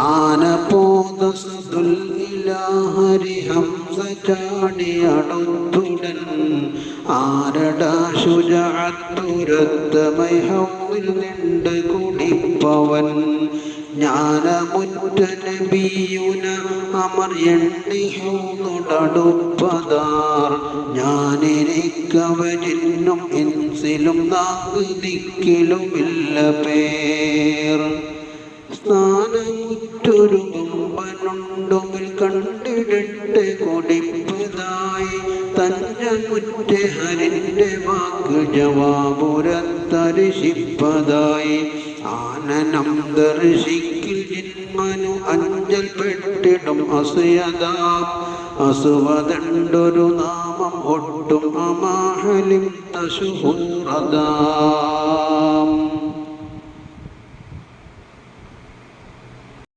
ആനപോദസുൽ ഇലാഹരി ഹംസ ചാടിയടുത്തുടൻ ആരടാ ശുജഅത്തുരത്തമൈ ഹൗദിൽ നിണ്ട് കുടിപ്പവൻ ജ്ഞാനമുറ്റ നബിയുന അമർ എണ്ണി ഹൗദടുപ്പതാർ ഞാനിരിക്കവരിന്നും ഇൻസിലും നാക്ക് ദിക്കിലുമില്ല പേർ സ്നാനമുറ്റൊരു കൊമ്പനുണ്ടുമിൽ കണ്ടിടട്ടെ കൊടിപ്പതായി തഞ്ചമുറ്റ ഹരിന്റെ വാക്ക് ജവാബുരത്തരിശിപ്പതായി ആനനം ദർശിക്കിൽ ജിന്മനു അഞ്ചൽ പെട്ടിടും അസുവദണ്ടൊരു നാമം ഒട്ടും അമാഹലിം തശുഹൂറദാം.